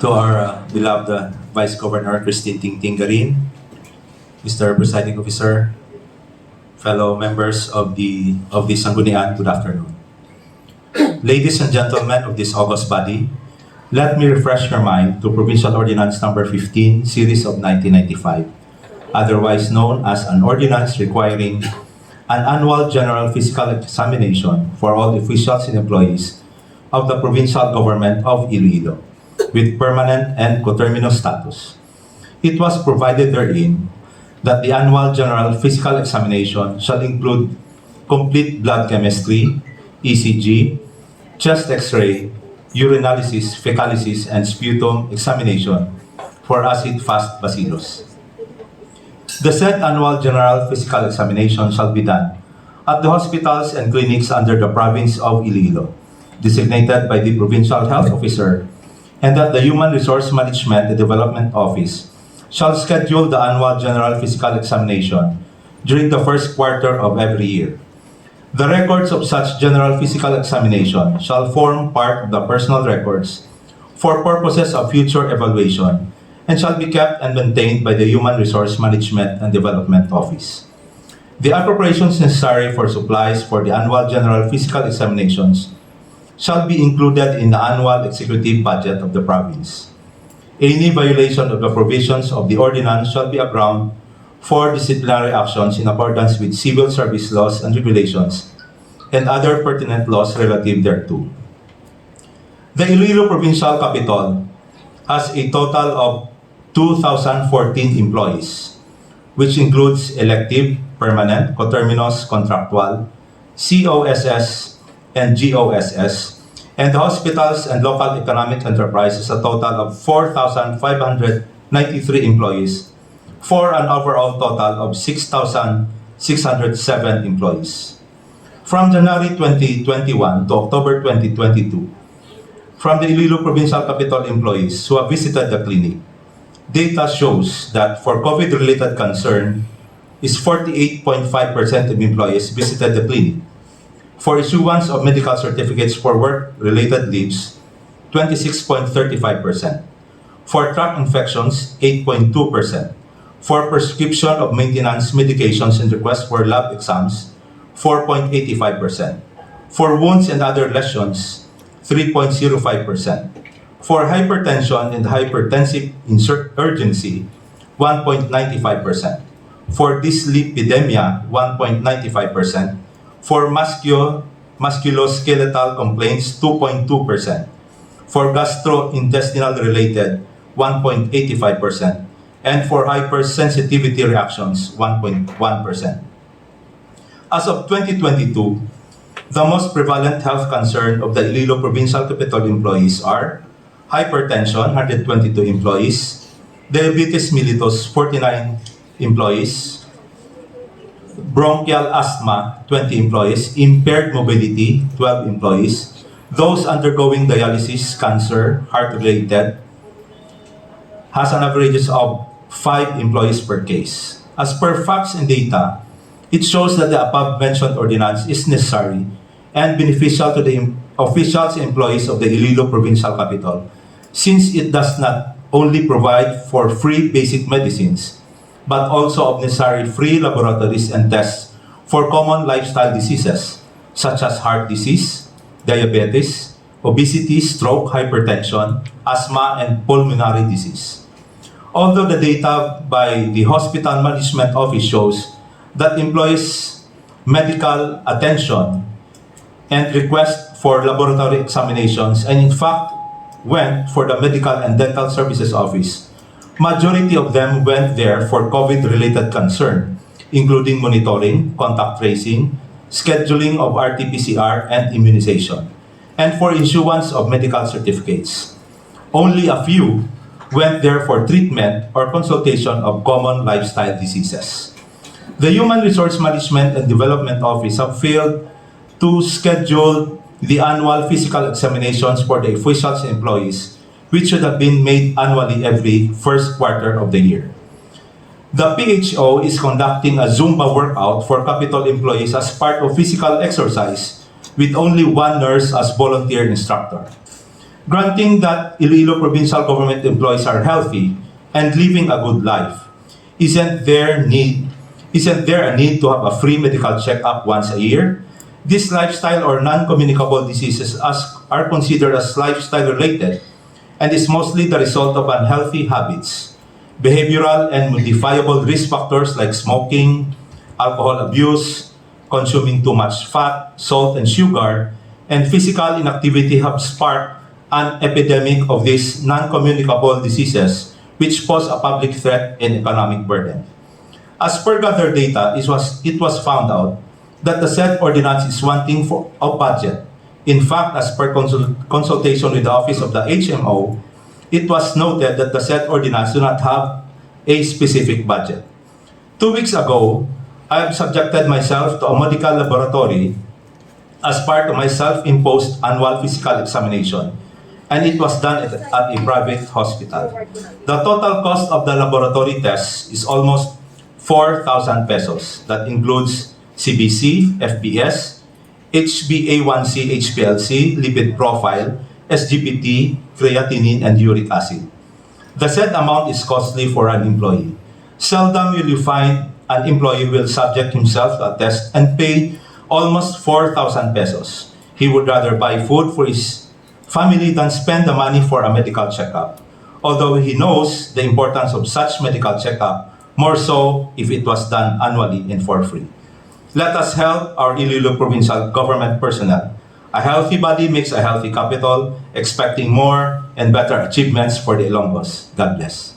To our beloved Vice Governor Christine Tinggarin, Mr. Presiding Officer, fellow members of the Sangguniang, good afternoon. Ladies and gentlemen of this august body, let me refresh your mind to Provincial Ordinance No. 15, Series of 1995, otherwise known as an ordinance requiring an annual general physical examination for all officials and employees of the Provincial Government of Iloilo with Permanent and Co-Terminus Status. It was provided therein that the annual general physical examination shall include complete blood chemistry, ECG, chest X-ray, urinalysis, fecalysis, and sputum examination for acid-fast bacillus. The said annual general physical examination shall be done at the hospitals and clinics under the province of Iloilo, designated by the Provincial Health Officer, and that the Human Resource Management and Development Office shall schedule the annual general physical examination during the first quarter of every year. The records of such general physical examination shall form part of the personal records for purposes of future evaluation and shall be kept and maintained by the Human Resource Management and Development Office. The appropriations necessary for supplies for the annual general physical examinations shall be included in the annual executive budget of the province. Any violation of the provisions of the ordinance shall be a ground for disciplinary actions in accordance with civil service laws and regulations and other pertinent laws relative thereto. The Iloilo Provincial Capitol has a total of 2,014 employees, which includes elective, permanent, coterminous, contractual, COSS, and GOSS, and the hospitals and local economic enterprises a total of 4,593 employees, for an overall total of 6,607 employees. From January 2021 to October 2022, from the Iloilo Provincial Capitol employees who have visited the clinic, data shows that for COVID-related concern is 48.5% of employees visited the clinic. For issuance of medical certificates for work-related leaves, 26.35%. For tract infections, 8.2%. For prescription of maintenance medications and requests for lab exams, 4.85%. For wounds and other lesions, 3.05%. For hypertension and hypertensive urgency, 1.95%. For dyslipidemia, 1.95%. For musculoskeletal complaints, 2.2%. For gastrointestinal related, 1.85%. And for hypersensitivity reactions, 1.1%. As of 2022, the most prevalent health concern of the Iloilo Provincial Capitol employees are hypertension, 122 employees, diabetes mellitus, 49 employees, bronchial asthma, 20 employees, impaired mobility, 12 employees, those undergoing dialysis, cancer, heart-related, has an average of 5 employees per case. As per facts and data, it shows that the above-mentioned ordinance is necessary and beneficial to the officials and employees of the Iloilo Provincial Capitol, since it does not only provide for free basic medicines, but also of necessary free laboratories and tests for common lifestyle diseases such as heart disease, diabetes, obesity, stroke, hypertension, asthma, and pulmonary disease. Although the data by the Hospital Management Office shows that employees' medical attention and request for laboratory examinations, and in fact went for the Medical and Dental Services Office, majority of them went there for COVID-related concern, including monitoring, contact tracing, scheduling of RT-PCR, and immunization, and for issuance of medical certificates. Only a few went there for treatment or consultation of common lifestyle diseases. The Human Resource Management and Development Office have failed to schedule the annual physical examinations for the officials and employees, which should have been made annually every first quarter of the year. The PHO is conducting a Zumba workout for Capitol employees as part of physical exercise with only one nurse as volunteer instructor. Granting that Iloilo Provincial Government employees are healthy and living a good life, isn't there a need to have a free medical checkup once a year? These lifestyle or non-communicable diseases are considered as lifestyle related and is mostly the result of unhealthy habits, behavioral and modifiable risk factors like smoking, alcohol abuse, consuming too much fat, salt, and sugar, and physical inactivity have sparked an epidemic of these non-communicable diseases which pose a public threat and economic burden. As per gathered data, it was found out that the said ordinance is wanting of budget. In fact, as per consultation with the Office of the HMO, it was noted that the said ordinance do not have a specific budget. 2 weeks ago, I have subjected myself to a medical laboratory as part of my self-imposed annual physical examination, and it was done at a private hospital. The total cost of the laboratory test is almost 4,000 pesos. That includes CBC, FBS, HbA1c, HPLC, lipid profile, SGPT, creatinine, and uric acid. The said amount is costly for an employee. Seldom will you find an employee will subject himself to a test and pay almost 4,000 pesos. He would rather buy food for his family than spend the money for a medical checkup. Although he knows the importance of such medical checkup, more so if it was done annually and for free. Let us help our Iloilo Provincial Government personnel. A healthy body makes a healthy capital, expecting more and better achievements for the Ilonggos. God bless.